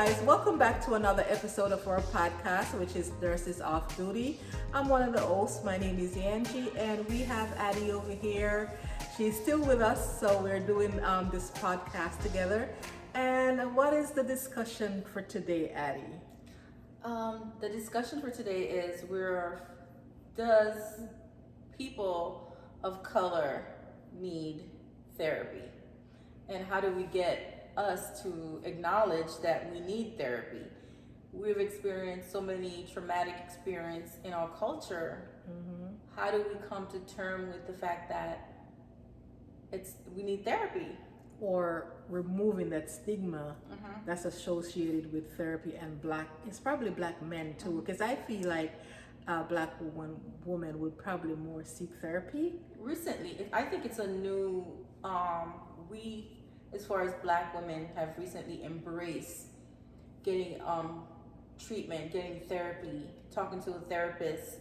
guys, welcome back to another episode of our podcast, which is Nurses Off Duty. I'm one of the hosts. My name is Angie, and we have Addie over here. She's still with us, so we're doing this podcast together. And what is the discussion for today, Addie? The discussion for today is does people of color need therapy? And how do we get us to acknowledge that we need therapy? We've experienced so many traumatic experiences in our culture. Mm-hmm. How do we come to terms with the fact that we need therapy? Or removing that stigma that's associated with therapy, and it's probably black men too, because I feel like a black woman would probably more seek therapy. Recently, I think it's a new, we, as far as black women, have recently embraced getting treatment, getting therapy, talking to a therapist,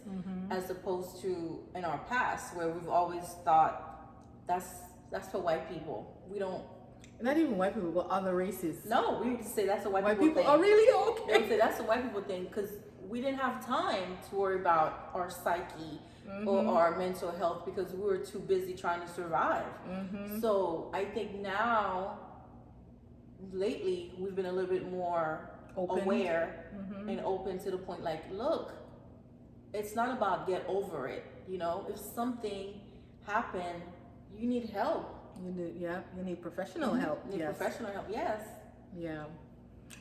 as opposed to in our past where we've always thought that's for white people. We don't. Not even white people, but other races. No, we would say that's a white people thing. Oh, really? Okay. They would say that's a white people thing because we didn't have time to worry about our psyche or our mental health because we were too busy trying to survive. So I think now, lately, we've been a little bit more aware and open to the point like, look, it's not about get over it. You know, if something happened, you need help. You need professional help. Professional help, yes. Yeah.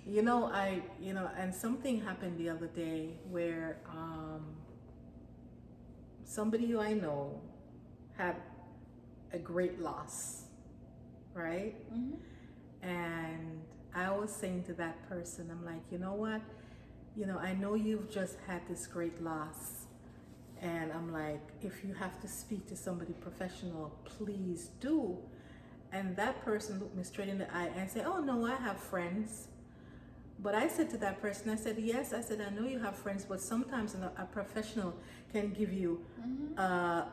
And something happened the other day where somebody who I know had a great loss, right? And I was saying to that person, I'm like, you know what? I know you've just had this great loss. And I'm like, if you have to speak to somebody professional, please do. And that person looked me straight in the eye and said, oh no, I have friends. But I said to that person, I said, yes, I said, I know you have friends, but sometimes a professional can give you a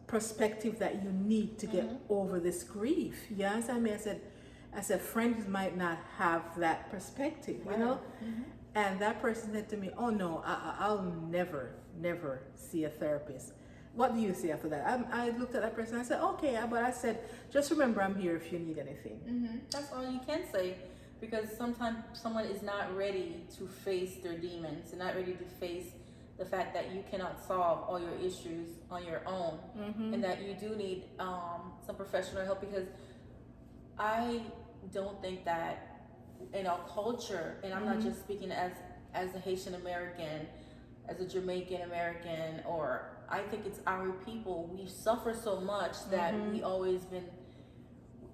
perspective that you need to get over this grief. Yes, I mean, I said, friends might not have that perspective, you know? And that person said to me, oh no, I'll never see a therapist. What do you say after that? I looked at that person and I said, okay, but I said, just remember I'm here if you need anything. That's all you can say, because sometimes someone is not ready to face their demons. They're not ready to face the fact that you cannot solve all your issues on your own, and that you do need some professional help, because I don't think that in our culture, and I'm not just speaking as a Haitian American, as a Jamaican American, or I think it's our people, we suffer so much that we always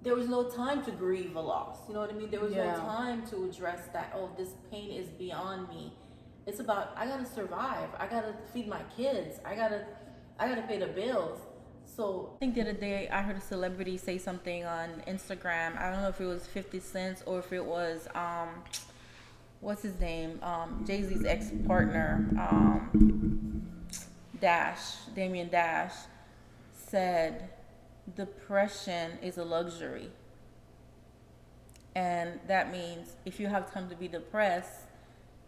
there was no time to grieve a loss. You know what I mean? There was no time to address that, oh, this pain is beyond me. It's about, I gotta survive. I gotta feed my kids. I gotta pay the bills. So I think the other day I heard a celebrity say something on Instagram. I don't know if it was 50 Cent or if it was what's his name? Jay-Z's ex-partner, Damian Dash, said depression is a luxury. And that means if you have time to be depressed,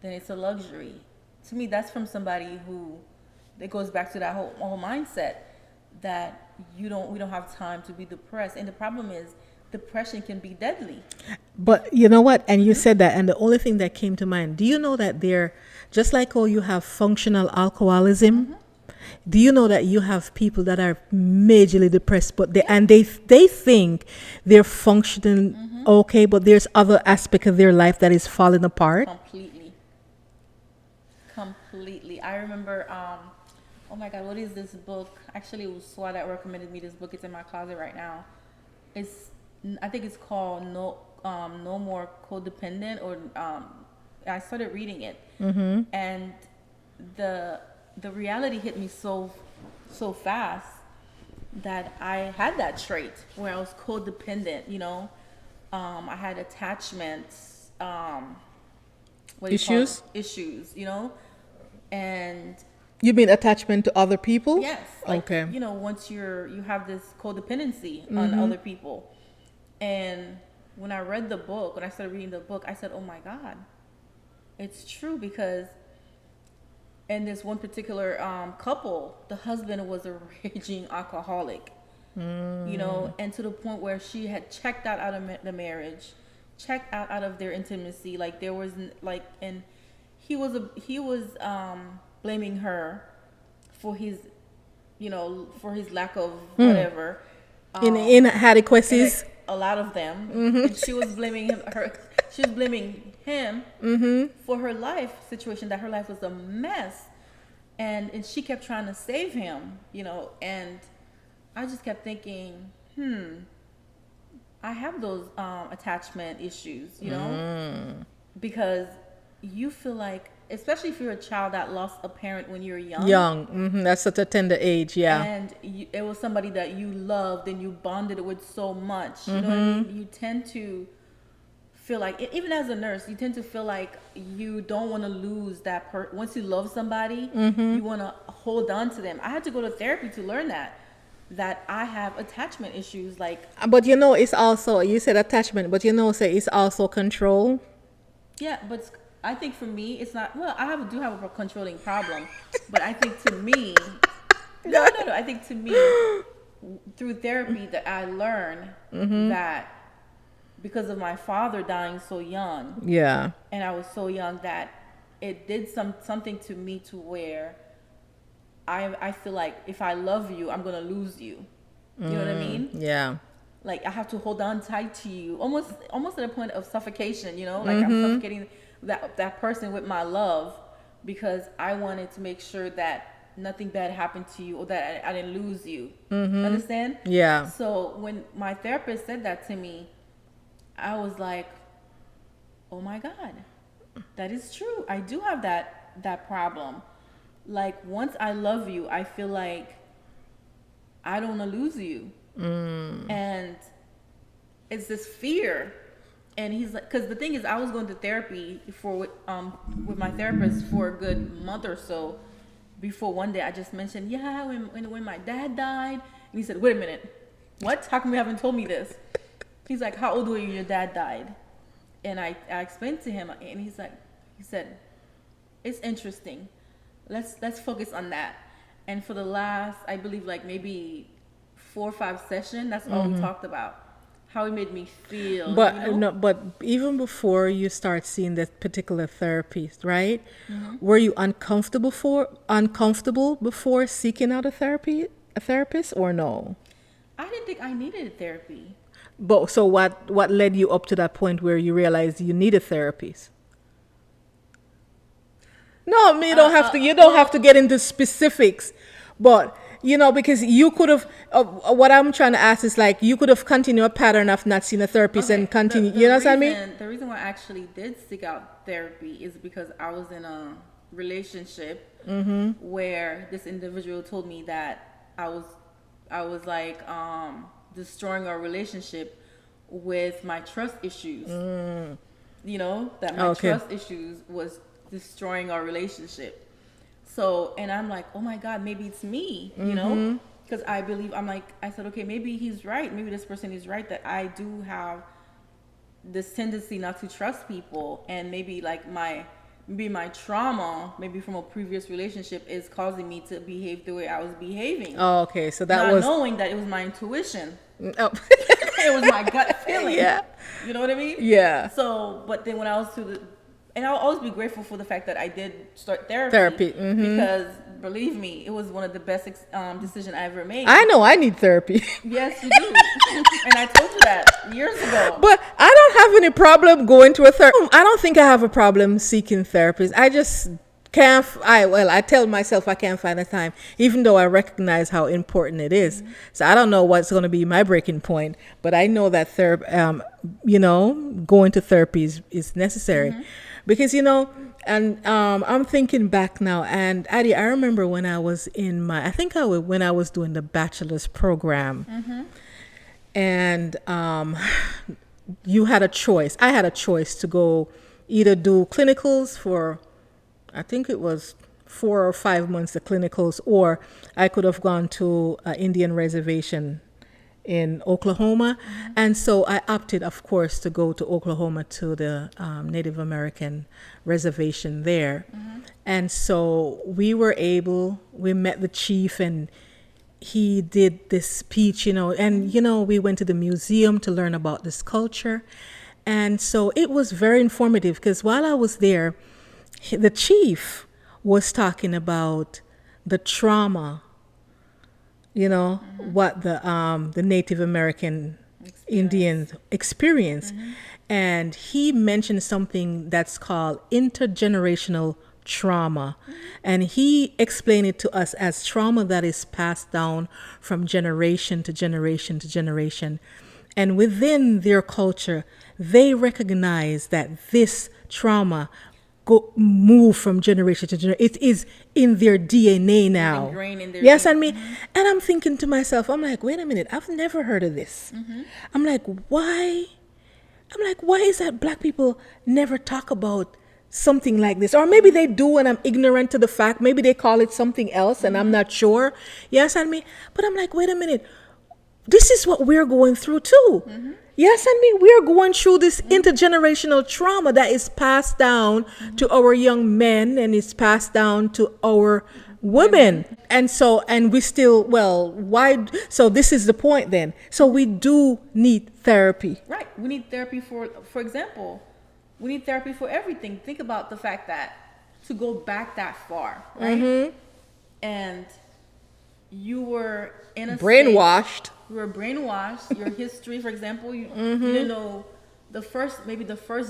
then it's a luxury. To me, that's from somebody that goes back to that whole mindset that we don't have time to be depressed. And the problem is depression can be deadly. But you know what? And you said that, and the only thing that came to mind, do you know that just like how you have functional alcoholism, do you know that you have people that are majorly depressed, but they think they're functioning okay, but there's other aspect of their life that is falling apart? Completely. I remember, oh my God, what is this book? Actually, it was Swat that recommended me this book. It's in my closet right now. I think it's called No More Codependent, or I started reading it, and the reality hit me so fast that I had that trait where I was codependent. You know, I had attachments, issues. You know, and you mean attachment to other people? Yes. Okay. You know, once you have this codependency on other people. And when I read the book, when I started reading the book, I said, "Oh my God, it's true." Because in this one particular couple, the husband was a raging alcoholic, you know, and to the point where she had checked out of the marriage, checked out of their intimacy. Like there was like, and he was blaming her for his, you know, for his lack of whatever. Inadequacies. A lot of them. And she was blaming she was blaming him for her life situation, that her life was a mess. And she kept trying to save him, you know, and I just kept thinking, I have those attachment issues, you know, because you feel like, especially if you're a child that lost a parent when you're young. That's such a tender age. And it was somebody that you loved and you bonded with so much. You know what I mean? You tend to feel like, even as a nurse, you tend to feel like you don't want to lose that person. Once you love somebody, you want to hold on to them. I had to go to therapy to learn that I have attachment issues. Like, but you know, it's also, you said attachment, but you know, say it's also control. Yeah, but I think for me, it's not. Well, do have a controlling problem, but I think to me, no. I think to me, through therapy, that I learned that because of my father dying so young, and I was so young, that it did something to me to where I feel like if I love you, I'm gonna lose you. You know what I mean? Yeah. Like I have to hold on tight to you, almost to the point of suffocation. You know, like I'm suffocating that person with my love, because I wanted to make sure that nothing bad happened to you, or that I didn't lose you. Understand? Yeah. So when my therapist said that to me, I was like, oh my God, that is true. I do have that problem. Like once I love you, I feel like I don't want to lose you. And it's this fear. And he's like, because the thing is, I was going to therapy with my therapist for a good month or so before one day I just mentioned, when my dad died. And he said, wait a minute, what? How come you haven't told me this? He's like, how old were you when your dad died? And I explained to him, and he said, it's interesting. Let's focus on that. And for the last, I believe, like maybe 4 or 5 sessions, that's all we talked about. How it made me feel. But you know? no, but even before you start seeing that particular therapist, right? Were you uncomfortable before seeking out a therapist, or no? I didn't think I needed a therapy. But so what led you up to that point where you realized you needed therapist? No, I mean, you don't have to get into specifics, but you know, because you could have. What I'm trying to ask is, like, you could have continued a pattern of not seeing a therapist and continue. You know what I mean? The reason why I actually did seek out therapy is because I was in a relationship where this individual told me that I was like destroying our relationship with my trust issues. You know, that my trust issues was destroying our relationship. So, and I'm like, oh my God, maybe it's me, you know, because I said, okay, maybe he's right. Maybe this person is right, that I do have this tendency not to trust people. And maybe like my trauma, maybe from a previous relationship, is causing me to behave the way I was behaving. Oh, okay. So that not was knowing that it was my intuition. Oh. It was my gut feeling. Yeah. You know what I mean? Yeah. So, but then when I was and I'll always be grateful for the fact that I did start therapy. Because believe me, it was one of the best decisions I ever made. I know I need therapy. Yes, you do. And I told you that years ago. But I don't have any problem going to a therapist. I don't think I have a problem seeking therapists. I just can't. I tell myself I can't find the time, even though I recognize how important it is. So I don't know what's going to be my breaking point, but I know that going to therapy is necessary. Because, and I'm thinking back now, and Addie, I remember when I was when I was doing the bachelor's program, and you had a choice. I had a choice to go either do clinicals for, I think it was 4 or 5 months of clinicals, or I could have gone to an Indian reservation in Oklahoma. And so I opted, of course, to go to Oklahoma to the Native American reservation there. And so we met the chief, and he did this speech, and, we went to the museum to learn about this culture. And so it was very informative, because while I was there, the chief was talking about the trauma, what the Native American Indians experience. And he mentioned something that's called intergenerational trauma. And he explained it to us as trauma that is passed down from generation to generation to generation. And within their culture, they recognize that this trauma move from generation to generation. It is in their DNA now. It's ingrained in their yes, DNA. I mean, and I'm thinking to myself, I'm like, wait a minute, I've never heard of this. I'm like, why is that black people never talk about something like this? Or maybe they do and I'm ignorant to the fact. Maybe they call it something else and I'm not sure. Yes, I mean, but I'm like, wait a minute, this is what we're going through too. Yes, I mean, we're going through this intergenerational trauma that is passed down to our young men and is passed down to our women. And so, and we still, why? So this is the point then. So we do need therapy. Right. We need therapy for example, we need therapy for everything. Think about the fact that to go back that far, right? And you were in a brainwashed. You were brainwashed. Your history, for example, you didn't know the first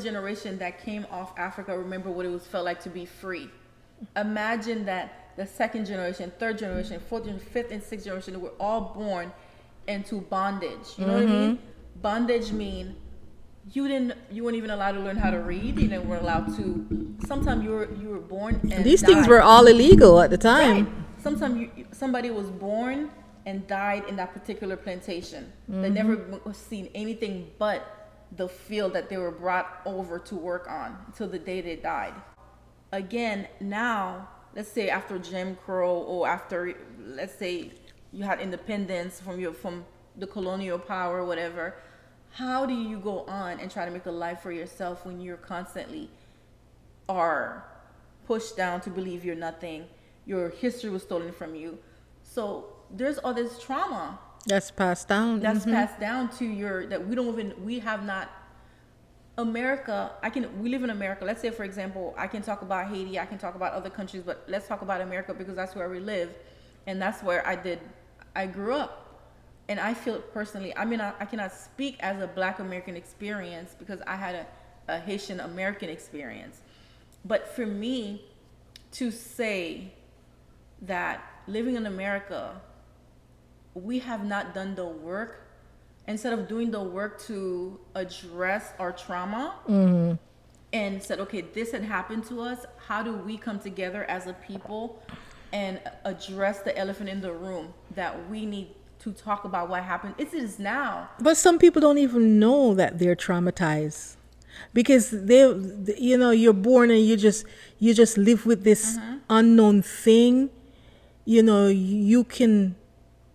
generation that came off Africa. Remember what it felt like to be free. Imagine that the second generation, third generation, fourth, fifth, and sixth generation were all born into bondage. You know what I mean? Bondage mean you weren't even allowed to learn how to read. You weren't allowed to. Sometimes you were born and these died. things were all illegal at the time. Right. Sometimes somebody was born and died in that particular plantation. They never seen anything but the field that they were brought over to work on until the day they died. Again, now, let's say after Jim Crow, or after, let's say you had independence from the colonial power or whatever, how do you go on and try to make a life for yourself when you're constantly are pushed down to believe you're nothing? Your history was stolen from you. So there's all this trauma that's passed down. Passed down to we have not. America, we live in America. Let's say, for example, I can talk about Haiti, I can talk about other countries, but let's talk about America because that's where we live. And that's where I grew up. And I feel personally, I mean, I cannot speak as a Black American experience because I had a Haitian American experience. But for me to say that living in America, we have not done the work. Instead of doing the work to address our trauma and said, okay, this had happened to us. How do we come together as a people and address the elephant in the room that we need to talk about what happened? It is now. But some people don't even know that they're traumatized because you're born and you just live with this unknown thing.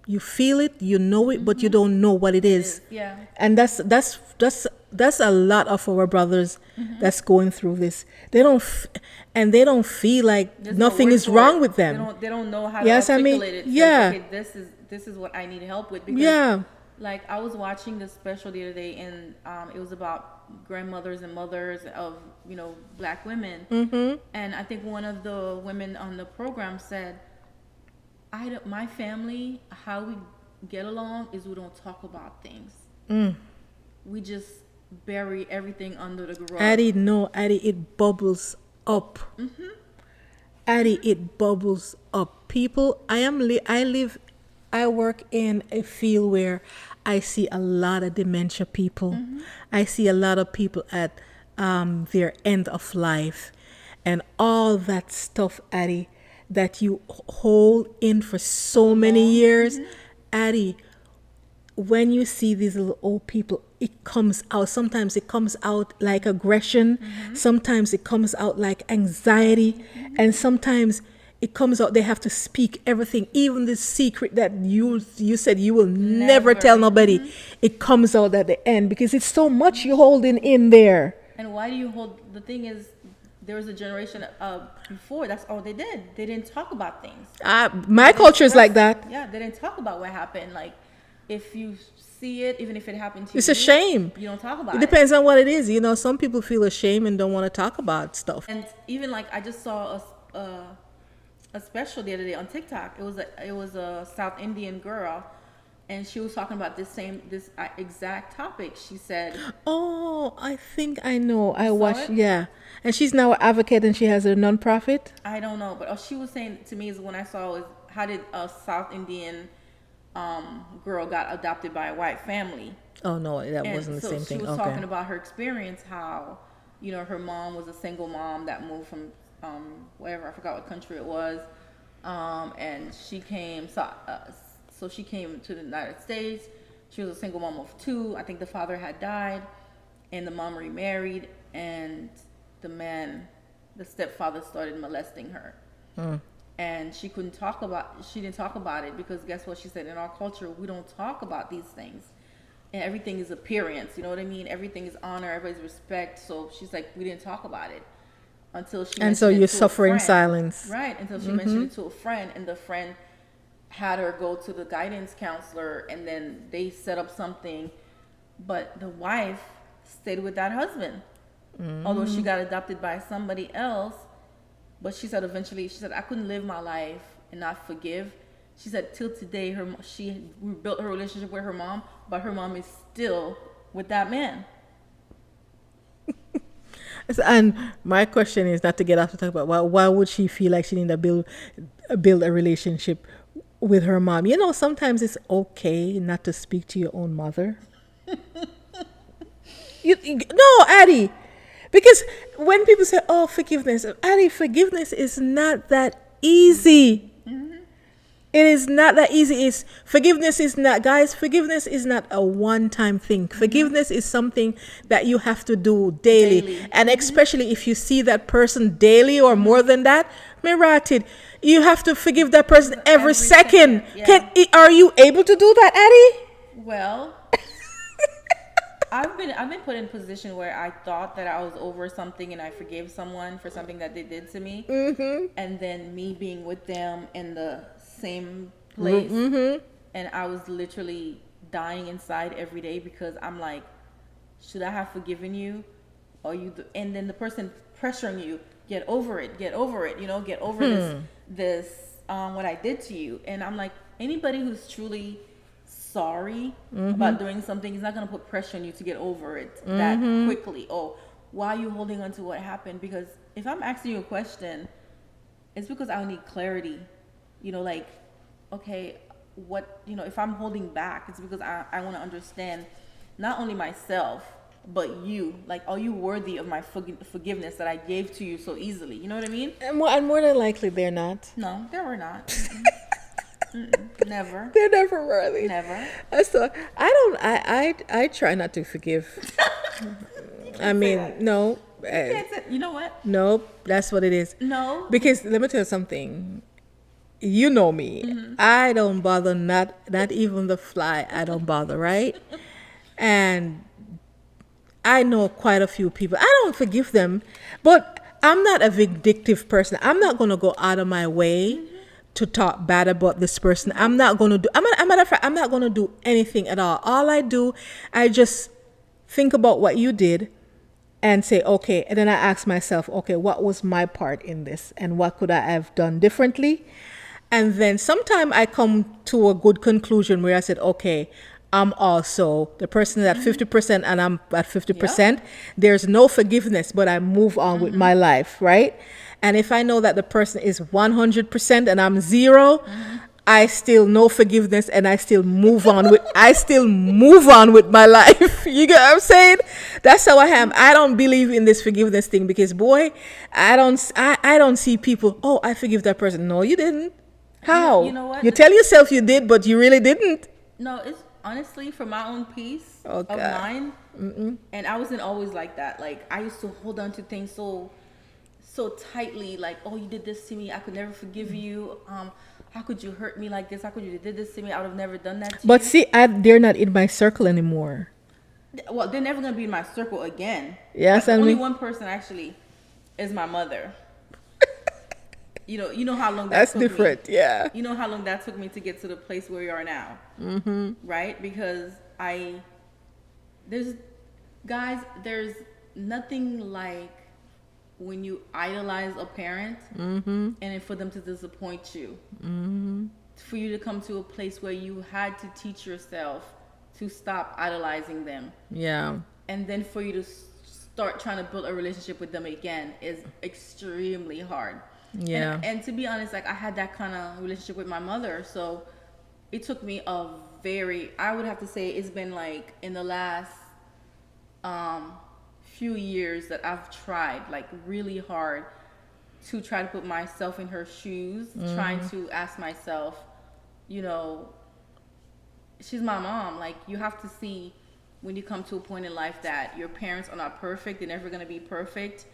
You feel it, you know it, but you don't know what it is. Yeah. And that's a lot of our brothers that's going through this. They don't feel like there's nothing is wrong with them. They don't know how to articulate it. Yeah. Okay, this is what I need help with. Because, like, I was watching this special the other day, and it was about grandmothers and mothers of Black women. And I think one of the women on the program said, my family, how we get along is we don't talk about things. We just bury everything under the rug. Addie, it bubbles up. Addie, it bubbles up. People, I work in a field where I see a lot of dementia people. I see a lot of people at their end of life, and all that stuff, Addie, that you hold in for so many years. Addie, when you see these little old people, it comes out. Sometimes it comes out like aggression. Sometimes it comes out like anxiety. And sometimes it comes out, they have to speak everything, even the secret that you said you will never tell nobody. It comes out at the end because it's so much you're holding in there. And why do you hold? The thing is, there was a generation before. That's all they did. They didn't talk about things. My culture is like that. Yeah, they didn't talk about what happened. Like, if you see it, even if it happened to you, It's a shame. You don't talk about It it. depends on what it is. Some people feel ashamed and don't want to talk about stuff. And even like I just saw a special the other day on TikTok. It was a South Indian girl, and she was talking about this exact topic. She said, Oh, I think I know. I saw watched, it? yeah. And she's now an advocate and she has a non-profit. I don't know, but she was saying to me is when I saw is how did a South Indian girl got adopted by a white family. Oh, no, that And wasn't the so same thing. She was Okay. talking about her experience, how, her mom was a single mom that moved from wherever, I forgot what country it was. And she came, so she came to the United States. She was a single mom of 2. I think the father had died, and the mom remarried, and the stepfather started molesting her. And she didn't talk about it because guess what she said? In our culture, we don't talk about these things. And everything is appearance, you know what I mean? Everything is honor, everybody's respect. So she's like, we didn't talk about it until she. And so you're suffering silence, right? Until she mentioned it to a friend, and the friend had her go to the guidance counselor, and then they set up something. But the wife stayed with that husband, although she got adopted by somebody else. But she said eventually, I couldn't live my life and not forgive. She said till today, she rebuilt her relationship with her mom, but her mom is still with that man. And my question is not to get off to talk about why would she feel like she need to build a relationship with her mom? Sometimes it's okay not to speak to your own mother. No, Addie. Because when people say, oh, forgiveness, Addie, forgiveness is not that easy. It is not that easy. Forgiveness is not a one-time thing. Forgiveness is something that you have to do daily. And especially if you see that person daily or more than that, mirated, you have to forgive that person every second. Yeah. Are you able to do that, Addie? Well, I've been put in a position where I thought that I was over something and I forgave someone for something that they did to me, and then me being with them in the same place, and I was literally dying inside every day because I'm like, should I have forgiven you, or you? And then the person pressuring you, get over it, get over this what I did to you, and I'm like, anybody who's truly sorry about doing something is not going to put pressure on you to get over it that quickly. Oh, why are you holding on to what happened? Because if I'm asking you a question, it's because I need clarity. Like, okay, what, if I'm holding back, it's because I want to understand not only myself, but you. Like, are you worthy of my forgiveness that I gave to you so easily? You know what I mean? And more than likely, they're not. No, they were not. Never. They're never worthy. Never. So I try not to forgive. I mean, no. You know what? No, that's what it is. No. Because let me tell you something. You know me. I don't bother, not even the fly. I don't bother, right? And I know quite a few people. I don't forgive them, but I'm not a vindictive person. I'm not going to go out of my way to talk bad about this person. I'm not going to do, matter of fact, I'm not going to do anything at all. All I do, I just think about what you did and say, okay, and then I ask myself, okay, what was my part in this? And what could I have done differently? And then sometime I come to a good conclusion where I said, okay, I'm also the person at 50% and I'm at 50%. Yeah. There's no forgiveness, but I move on with my life, right? And if I know that the person is 100% and I'm 0, I still no forgiveness and I still move on with my life. You get what I'm saying? That's how I am. I don't believe in this forgiveness thing because boy, I don't see people, oh, I forgive that person. No, you didn't. How? You know what? You tell yourself you did, but you really didn't. No, it's honestly for my own peace of mind. And I wasn't always like that. Like I used to hold on to things so so tightly, like, oh, you did this to me, I could never forgive you. How could you hurt me like this? How could you did this to me? I would have never done that to But you. see, they're not in my circle anymore. Well, they're never gonna be in my circle again. Yes, Like, and only me. one person actually is my mother. You know how long that That's took different. me. Yeah. You know how long that took me to get to the place where we are now, right? Because there's nothing like when you idolize a parent and then for them to disappoint you. For you to come to a place where you had to teach yourself to stop idolizing them. Yeah. And then for you to start trying to build a relationship with them again is extremely hard. Yeah. And to be honest, like, I had that kind of relationship with my mother, so it took me I would have to say it's been like in the last few years that I've tried like really hard to try to put myself in her shoes, trying to ask myself, she's my mom. Like, you have to see when you come to a point in life that your parents are not perfect, they're never going to be perfect,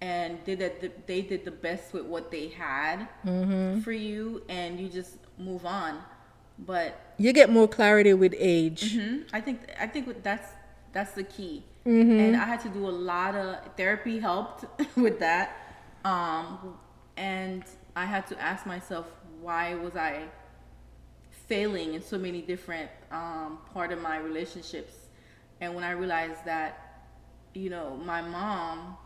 and they did the best with what they had for you, and you just move on. But you get more clarity with age. I think that's the key. And I had to do a lot of therapy, helped with that, and I had to ask myself, why was I failing in so many different part of my relationships? And when I realized that, my mom,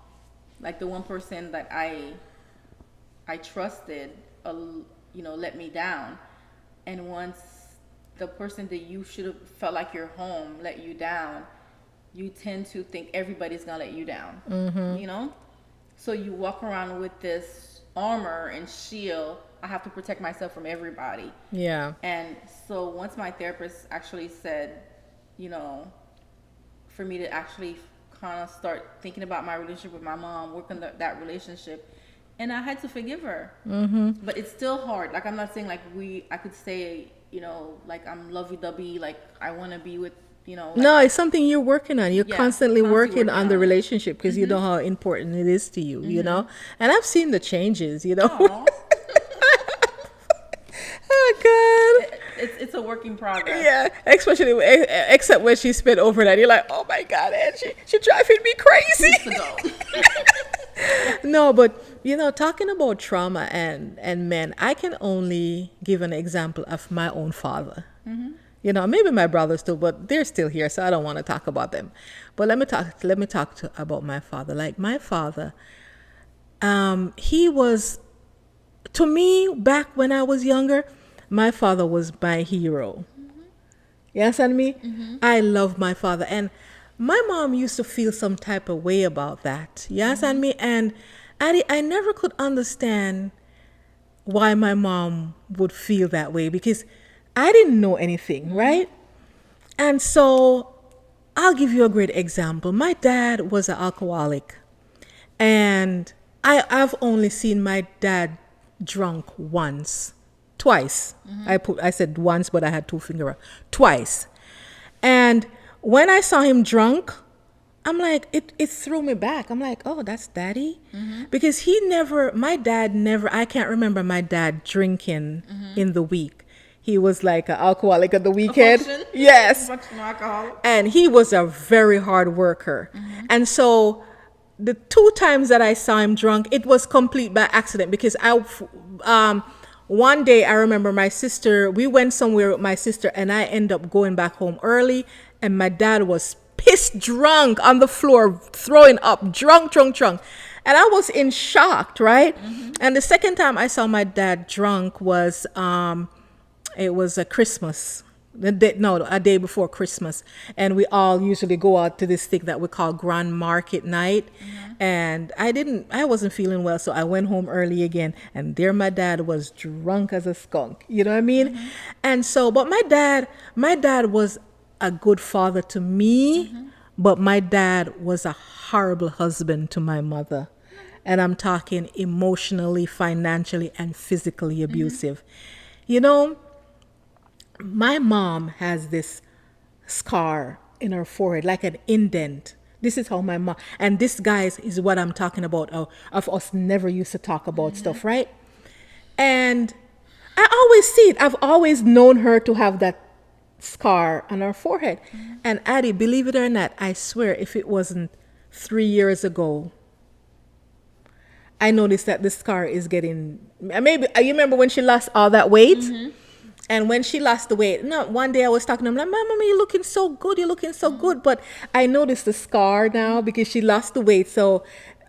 like the one person that I trusted, let me down. And once the person that you should have felt like your home let you down, you tend to think everybody's gonna let you down. So you walk around with this armor and shield. I have to protect myself from everybody. Yeah. And so once my therapist actually said, for me to actually kind of start thinking about my relationship with my mom, work on that relationship, and I had to forgive her. But it's still hard. Like, I'm not saying like I could say, like I'm lovey-dovey, like I want to be with, like, no, it's something you're working on. You're constantly working on the it. relationship because you know how important it is to you, And I've seen the changes, Aw. Oh, God. It's a work in progress. Yeah, especially except when she spit over that. You're like, oh, my God, Angie, she's driving me crazy. Weeks ago. No, but, talking about trauma and men, I can only give an example of my own father. Maybe my brothers too, but they're still here, so I don't want to talk about them. But let me talk about my father. Like, my father, he was, to me, back when I was younger, my father was my hero. You understand me? I love my father. And my mom used to feel some type of way about that. You understand me? And I never could understand why my mom would feel that way, because I didn't know anything, right? And so I'll give you a great example. My dad was an alcoholic, and I've only seen my dad drunk twice. I said once, but I had two fingers up. Twice. And when I saw him drunk, I'm like, it threw me back. I'm like, oh, that's daddy? Because my dad never, I can't remember my dad drinking in the week. He was like an alcoholic at the weekend. Yes. And he was a very hard worker. And so the two times that I saw him drunk, it was complete by accident, because one day I remember we went somewhere with my sister, and I ended up going back home early, and my dad was pissed drunk on the floor, throwing up, drunk. And I was in shock, right? And the second time I saw my dad drunk was, it was a Christmas, a day before Christmas. And we all usually go out to this thing that we call Grand Market Night. And I wasn't feeling well, so I went home early again. And there my dad was drunk as a skunk. You know what I mean? And so, but my dad was a good father to me, but my dad was a horrible husband to my mother. And I'm talking emotionally, financially, and physically abusive. My mom has this scar in her forehead, like an indent This is how my mom, and this, guys, is what I'm talking about, of us never used to talk about stuff, right? And I always see it. I've always known her to have that scar on her forehead. And Addie, believe it or not, I swear, if it wasn't 3 years ago, I noticed that the scar is getting, maybe, you remember when she lost all that weight? And when she lost the weight, no, one day I was talking to her, I'm like, Mama, you're looking so good, you're looking so good. But I noticed the scar now because she lost the weight. So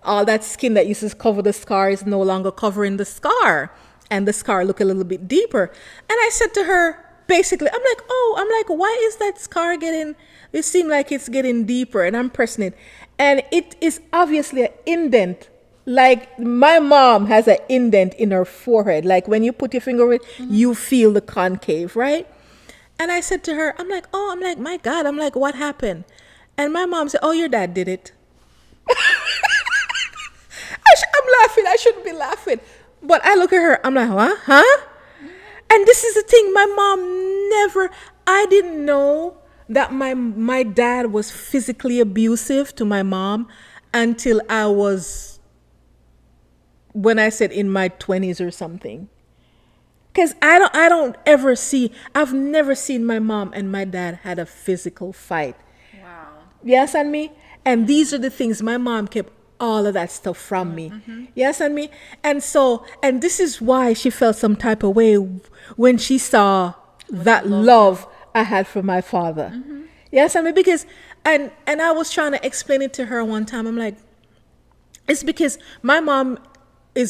all that skin that used to cover the scar is no longer covering the scar. And the scar look a little bit deeper. And I said to her, basically, I'm like, why is that scar getting, it seems like it's getting deeper. And I'm pressing it. And it is obviously an indent. Like my mom has an indent in her forehead. Like when you put your finger in, you feel the concave, right? And I said to her, I'm like, my God, I'm like, what happened? And my mom said, oh, your dad did it. I'm laughing. I shouldn't be laughing. But I look at her, I'm like, what? Huh? And this is the thing, my mom never, I didn't know that my dad was physically abusive to my mom until I was, when I said in my 20s or something. Because I don't ever see, I've never seen my mom and my dad had a physical fight. Wow. Yes, and me? And these are the things my mom kept all of that stuff from me. Yes, and me? And so, and this is why she felt some type of way when she saw that love I had for my father. Yes, and me? Because, and I was trying to explain it to her one time. I'm like, it's because my mom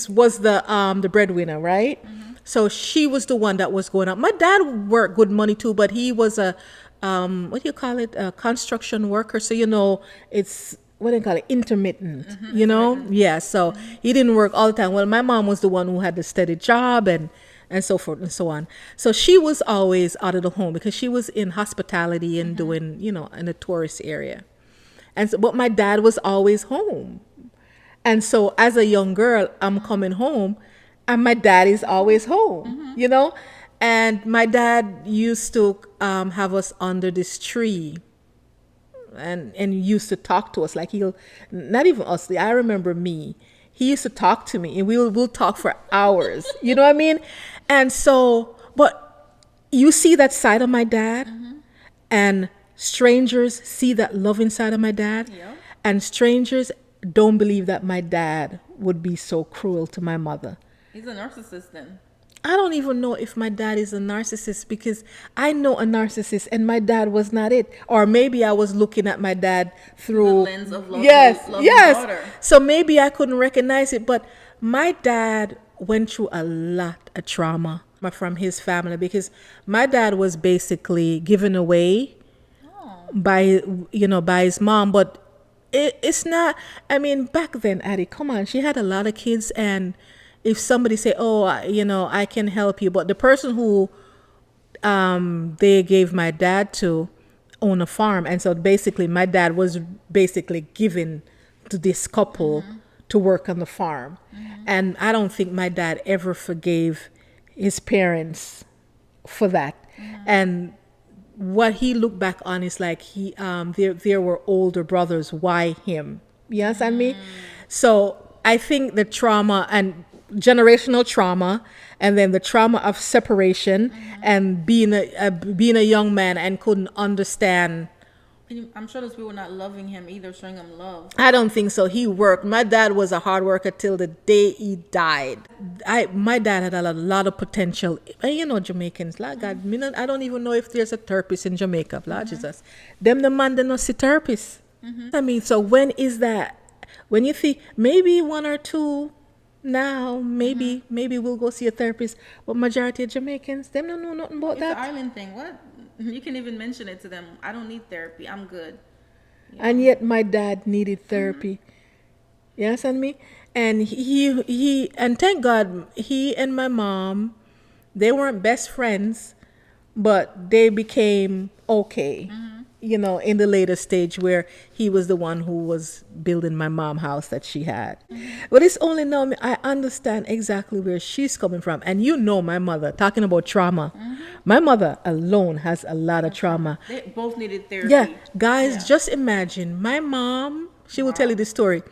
was the breadwinner, right? So she was the one that was going out. My dad worked good money too, but he was a what do you call it? A construction worker. So it's what do you call it? Intermittent. Yeah. So he didn't work all the time. Well, my mom was the one who had the steady job and so forth and so on. So she was always out of the home because she was in hospitality and doing in a tourist area. And so, but my dad was always home. And so as a young girl, I'm coming home and my dad is always home, And my dad used to have us under this tree and used to talk to us. Like not even us, I remember me. He used to talk to me and we'll talk for hours. You know what I mean? And so, but you see that side of my dad and strangers see that loving side of my dad. Yeah. And strangers don't believe that my dad would be so cruel to my mother. He's a narcissist then. I don't even know if my dad is a narcissist because I know a narcissist and my dad was not it. Or maybe I was looking at my dad through the lens of love. Yes. Daughter. So maybe I couldn't recognize it. But my dad went through a lot of trauma from his family because my dad was basically given away by his mom. But it's not, I mean, back then, Addie, come on, she had a lot of kids, and if somebody say, oh, I can help you, but the person who they gave my dad to own a farm, and so basically my dad was basically given to this couple to work on the farm. And I don't think my dad ever forgave his parents for that. And what he looked back on is like there were older brothers. Why him? Yes, and me. So I think the trauma and generational trauma, and then the trauma of separation, and being a young man and couldn't understand. I'm sure those people were not loving him either, showing him love. I don't think so. He worked. My dad was a hard worker till the day he died. My dad had a lot of potential. And Jamaicans, Lord God, I don't even know if there's a therapist in Jamaica, Lord Jesus. Them the man, they not see therapists. I mean, so when is that? When you think maybe one or two now, maybe we'll go see a therapist, but majority of Jamaicans, them don't know nothing about that. It's an island thing. What? You can even mention it to them. I don't need therapy. I'm good. And yet my dad needed therapy. Yes, and me. And he and thank God, he and my mom, they weren't best friends, but they became okay. in the later stage where he was the one who was building my mom house that she had. But it's only now I understand exactly where she's coming from. And my mother, talking about trauma, my mother alone has a lot of trauma. They both needed therapy. Yeah, guys, just imagine my mom, she will tell you this story.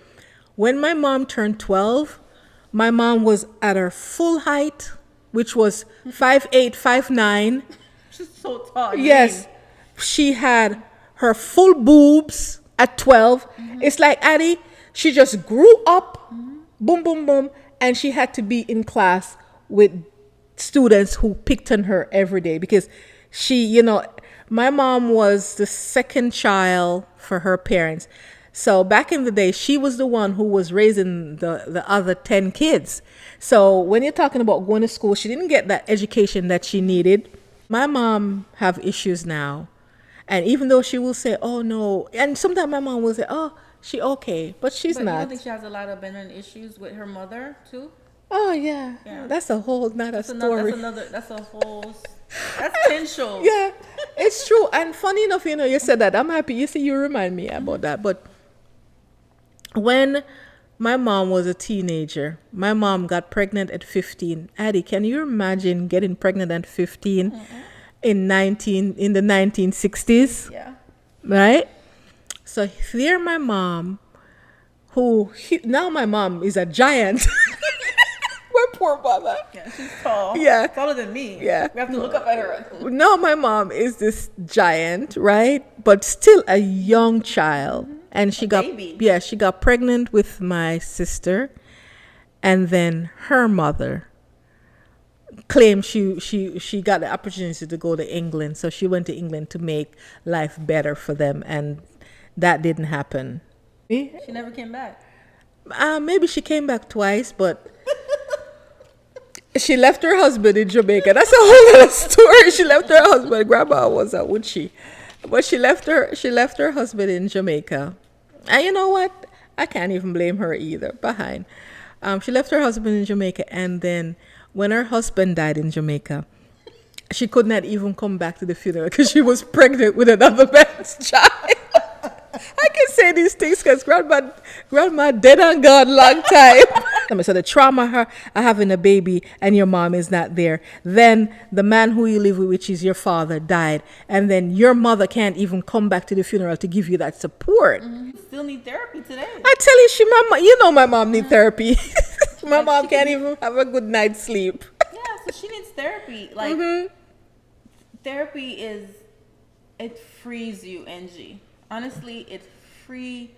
When my mom turned 12, my mom was at her full height, which was 5'8", 5'9". She's so tall. Yes. She had her full boobs at 12. It's like Addie, she just grew up, boom, boom, boom, and she had to be in class with students who picked on her every day because she, my mom was the second child for her parents. So back in the day, she was the one who was raising the other 10 kids. So when you're talking about going to school, she didn't get that education that she needed. My mom have issues now. And even though she will say, oh, no. And sometimes my mom will say, oh, she okay. But she's not. You don't think she has a lot of abandonment issues with her mother, too? Oh, yeah. That's a whole, not a story. That's a whole, that's potential. Yeah, it's true. And funny enough, you said that. I'm happy. You see, you remind me about that. But when my mom was a teenager, my mom got pregnant at 15. Addie, can you imagine getting pregnant at 15 in the 1960s? Yeah. Right? So here my mom, now my mom is a giant. My poor mother. Yeah, she's tall. Yeah. Taller than me. Yeah. We have to look up at her. No, my mom is this giant, right? But still a young child. And she got pregnant with my sister. And then her mother claimed she got the opportunity to go to England. So she went to England to make life better for them. And that didn't happen. She never came back. Maybe she came back twice, but she left her husband in Jamaica. That's a whole other story. She left her husband. Grandma was a witchy. But she left her husband in Jamaica. And you know what? I can't even blame her either. Behind. She left her husband in Jamaica, and then when her husband died in Jamaica, she could not even come back to the funeral because she was pregnant with another man's child. I can say these things because grandma dead and gone long time. So the trauma of having a baby and your mom is not there. Then the man who you live with, which is your father, died. And then your mother can't even come back to the funeral to give you that support. You still need therapy today. I tell you, my mom need therapy. My mom can't even have a good night's sleep. Yeah, so she needs therapy. Therapy it frees you, Angie. Honestly, it frees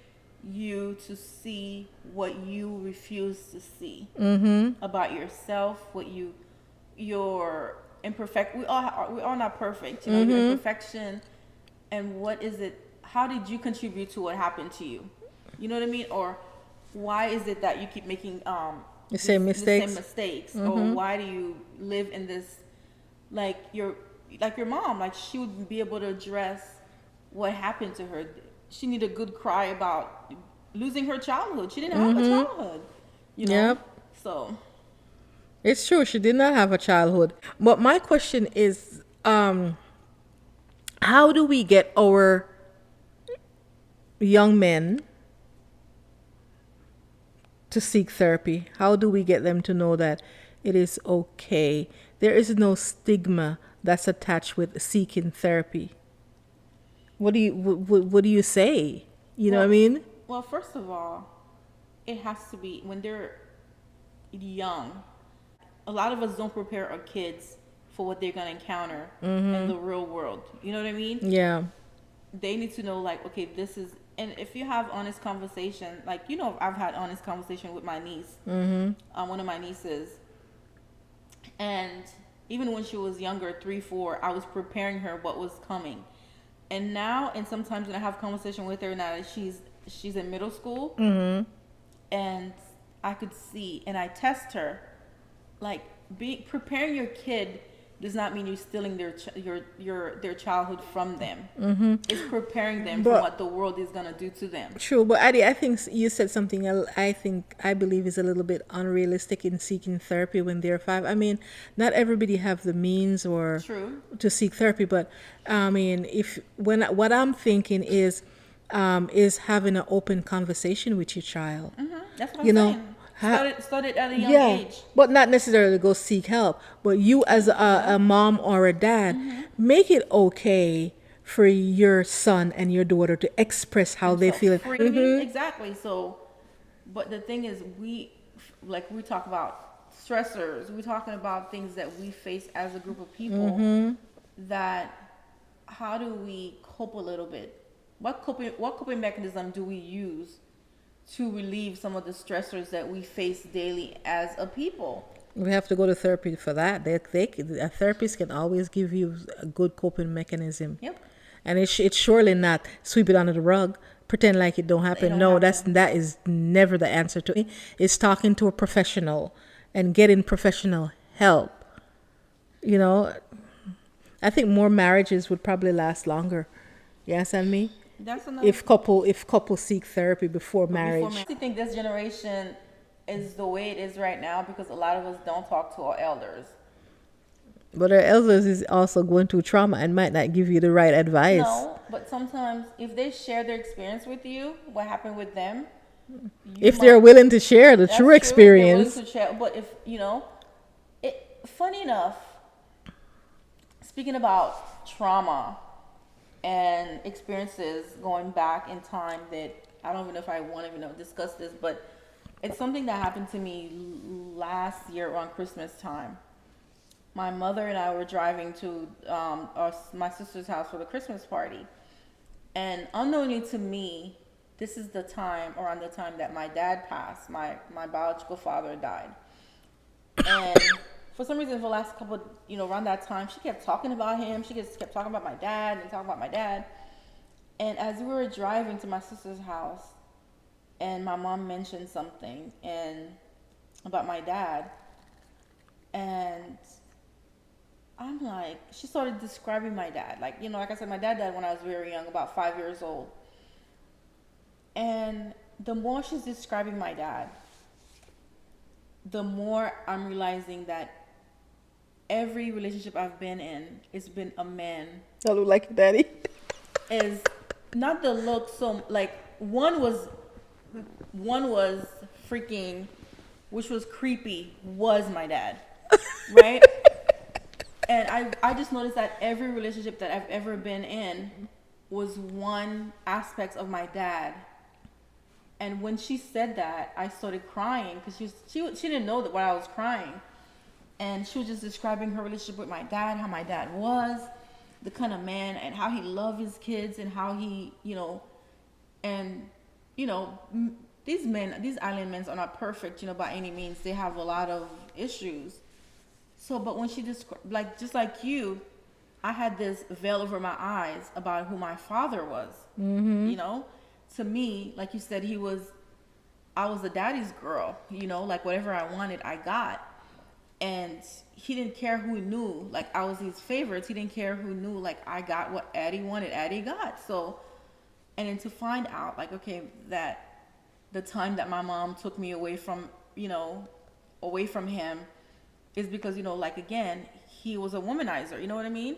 you to see what you refuse to see about yourself, your imperfect. We all not perfect. Your imperfection, and what is it? How did you contribute to what happened to you? You know what I mean? Or why is it that you keep making the same mistakes? Or why do you live in this like your mom? Like she would be able to address what happened to her. She needed a good cry about losing her childhood. She didn't have a childhood, Yep. So it's true. She did not have a childhood. But my question is, how do we get our young men to seek therapy? How do we get them to know that it is okay? There is no stigma that's attached with seeking therapy. What do you say? You know what I mean? Well, first of all, it has to be when they're young. A lot of us don't prepare our kids for what they're going to encounter in the real world. You know what I mean? Yeah. They need to know, like, okay, this is, and if you have honest conversation, like, I've had honest conversation with my niece, one of my nieces, and even when she was younger, 3, 4, I was preparing her what was coming. And now, and sometimes when I have conversation with her now that she's in middle school, and I could see, and I test her, like preparing your kid does not mean you're stealing their childhood from them. It's preparing them for But- what the world is gonna do to them. True, but Addie, I think you said something I believe is a little bit unrealistic in seeking therapy when they're 5. I mean, not everybody have the means or True. to seek therapy, but I mean, what I'm thinking is having an open conversation with your child. That's what I'm You know, saying. Started at a young Yeah, age. but not necessarily go seek help. But you, as a mom or a dad, make it okay for your son and your daughter to express how they So feel. freely, exactly. So, but the thing is, we talk about stressors. We're talking about things that we face as a group of people. That how do we cope a little bit? What coping mechanism do we use to relieve some of the stressors that we face daily as a people? We have to go to therapy for that. A therapist can always give you a good coping mechanism. Yep. And it's surely not sweep it under the rug, pretend like it don't happen. don't No, happen. that is never the answer to it. It's talking to a professional and getting professional help. You know, I think more marriages would probably last longer. Yes, and me. That's another. If couple seek therapy before marriage. I think this generation is the way it is right now because a lot of us don't talk to our elders. But our elders is also going through trauma and might not give you the right advice. No, but sometimes if they share their experience with you, what happened with them, If they're willing to share the that's true they're experience. willing to share. But if funny enough, speaking about trauma and experiences going back in time that I don't even know if I want to discuss this, but it's something that happened to me last year around Christmas time. My mother and I were driving to my sister's house for the Christmas party. And unknowingly to me, this is around the time that my dad passed. My biological father died. And for some reason, for the last couple, around that time, she kept talking about him. She just kept talking about my dad and talking about my dad. And as we were driving to my sister's house, and my mom mentioned something about my dad, and I'm like, she started describing my dad. Like I said, my dad died when I was very young, about 5 years old. And the more she's describing my dad, the more I'm realizing that every relationship I've been in, it's been a man. I look like your daddy. Is not the look, so like one was freaking, which was creepy, was my dad, right? And I just noticed that every relationship that I've ever been in was one aspect of my dad. And when she said that, I started crying because she didn't know that what I was crying. And she was just describing her relationship with my dad, how my dad was, the kind of man, and how he loved his kids, and how he, these island men are not perfect, by any means. They have a lot of issues. So, but when she described, just like you, I had this veil over my eyes about who my father was. To me, like you said, I was a daddy's girl, like whatever I wanted, I got. And he didn't care who knew, like I was his favorites. He didn't care who knew, like I got what Addie wanted, Addie got. So, and then to find out, like, okay, that the time that my mom took me away from him is because, like, again, he was a womanizer, you know what I mean?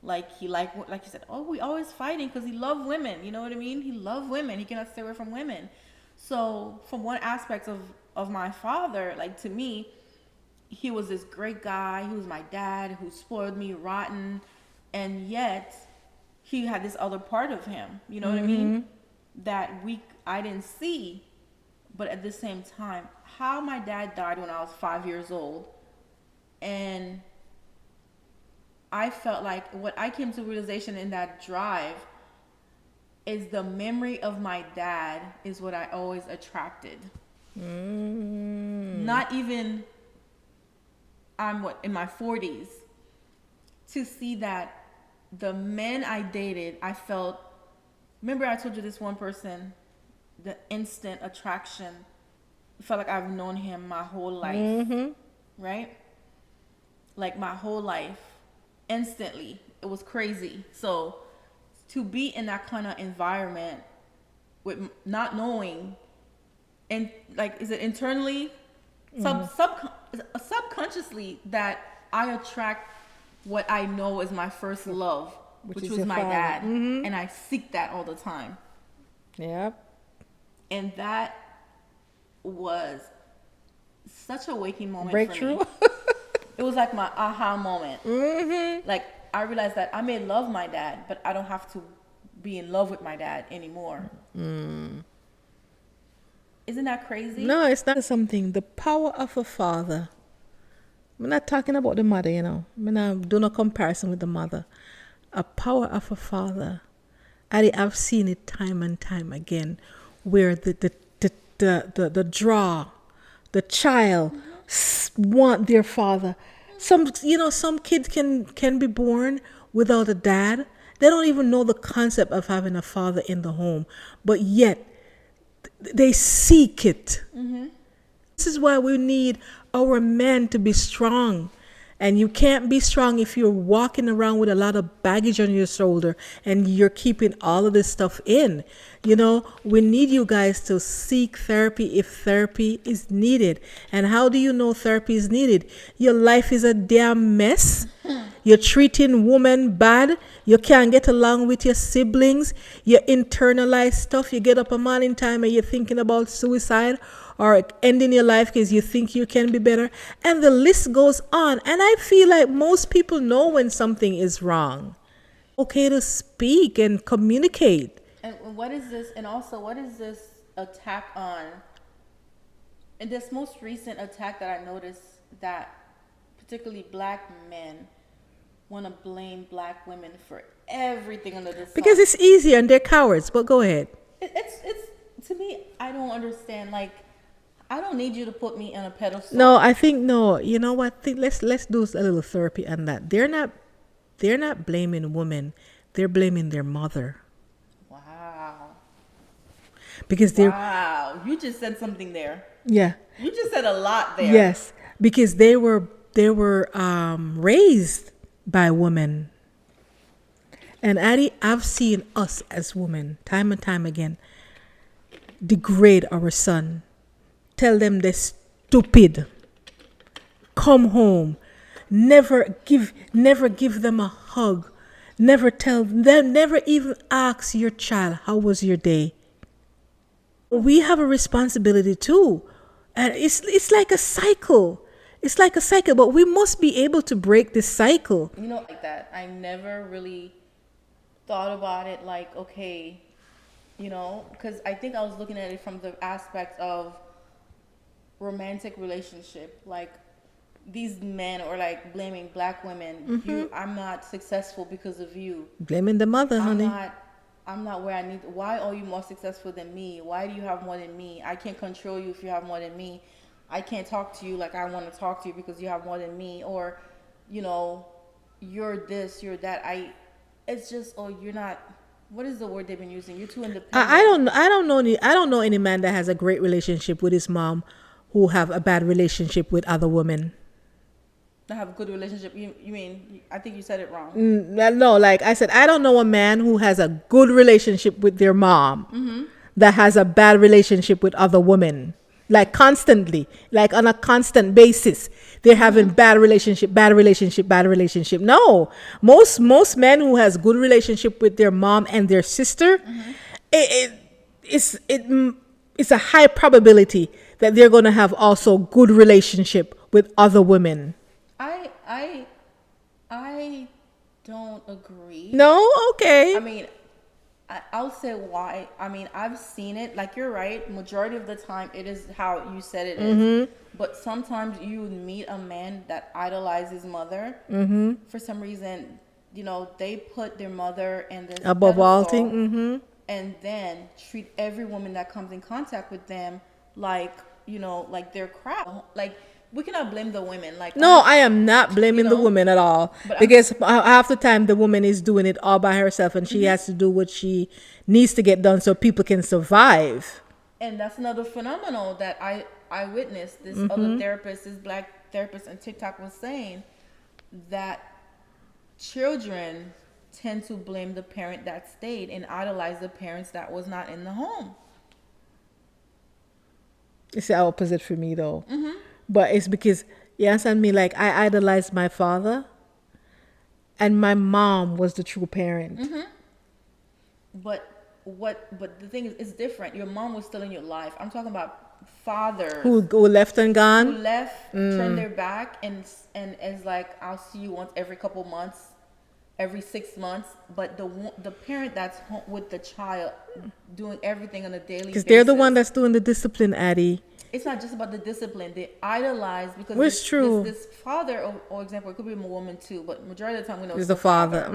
Like, like you said, oh, we always fighting because he loved women, you know what I mean? He loved women. He cannot stay away from women. So from one aspect of my father, like, to me, he was this great guy. He was my dad who spoiled me rotten. And yet he had this other part of him, you know what I mean? That I didn't see. But at the same time, how my dad died when I was 5 years old, and I felt like what I came to realization in that drive is the memory of my dad is what I always attracted. Not even I'm in my 40s to see that the men I dated, I felt, remember I told you this one person, the instant attraction, it felt like I've known him my whole life, right? Like my whole life. instantly. It was crazy. So to be in that kind of environment with not knowing, and like, is it internally, subconsciously, that I attract what I know is my first love, which was my dad, and I seek that all the time. Yep. And that was such a waking moment Breakthrough. for me. It was like my aha moment. Like, I realized that I may love my dad, but I don't have to be in love with my dad anymore. Isn't that crazy? No, it's not something. The power of a father. I'm not talking about the mother, you know. I'm not doing a comparison with the mother. A power of a father. I've seen it time and time again, where the the child want their father. Some kids can be born without a dad. They don't even know the concept of having a father in the home, but yet they seek it. This is why we need our men to be strong. And you can't be strong if you're walking around with a lot of baggage on your shoulder and you're keeping all of this stuff in. We need you guys to seek therapy if therapy is needed. And how do you know therapy is needed? Your life is a damn mess. You're treating women bad. You can't get along with your siblings. You internalize stuff. You get up a morning time and you're thinking about suicide or ending your life because you think you can be better. And the list goes on. And I feel like most people know when something is wrong. Okay to speak and communicate. And what is this? And also, what is this attack on? And this most recent attack that I noticed, that particularly black men want to blame black women for everything under the sun. Because it's easier and they're cowards. But go ahead. It's to me, I don't understand. Like, I don't need you to put me on a pedestal. No, I think no. You know what? Let's do a little therapy on that. They're not blaming women. They're blaming their mother. Wow. Because wow, you just said something there. Yeah. You just said a lot there. Yes, because they were raised by women. And Addie, I've seen us as women time and time again degrade our son. Tell them they're stupid. Come home. Never give them a hug. Never even ask your child, how was your day? We have a responsibility too. And it's like a cycle. It's like a cycle, but we must be able to break this cycle. Like that. I never really thought about it like, okay, because I think I was looking at it from the aspect of romantic relationship. Like, these men are like blaming black women. I'm not successful because of you. Blaming the mother, honey. I'm not where I need. Why are you more successful than me? Why do you have more than me? I can't control you if you have more than me. I can't talk to you like I want to talk to you because you have more than me. Or, you're this, you're that. It's just, you're not. What is the word they've been using? You're too independent. I don't know any man that has a great relationship with his mom who have a bad relationship with other women. That have a good relationship. You mean? I think you said it wrong. No, like I said, I don't know a man who has a good relationship with their mom that has a bad relationship with other women. Like constantly, like on a constant basis, they're having bad relationship. No, most men who has good relationship with their mom and their sister, it's a high probability that they're going to have also good relationship with other women. I don't agree. No, okay. I mean, I'll say why. I mean, I've seen it. Like, you're right. Majority of the time, it is how you said it is. But sometimes you meet a man that idolizes his mother. For some reason, they put their mother in this above all things. And then treat every woman that comes in contact with them like, like they're crap. Like, we cannot blame the women. Like, no, I am not blaming the woman at all, because half the time the woman is doing it all by herself, and she has to do what she needs to get done so people can survive. And that's another phenomenon that I witnessed. This other therapist, this black therapist on TikTok, was saying that children tend to blame the parent that stayed and idolize the parents that was not in the home. It's the opposite for me though. But it's because, you understand me, like I idolized my father and my mom was the true parent. But the thing is, it's different. Your mom was still in your life. I'm talking about fathers Who left and who gone? left, turned their back, and is like, I'll see you once every couple months, every 6 months. But the parent that's home with the child, doing everything on a daily Because basis. they're the one that's doing the discipline, Addie. It's not just about the discipline. They idolize because It's true. This father, or example, it could be a woman too, but majority of the time we know It's it's the father.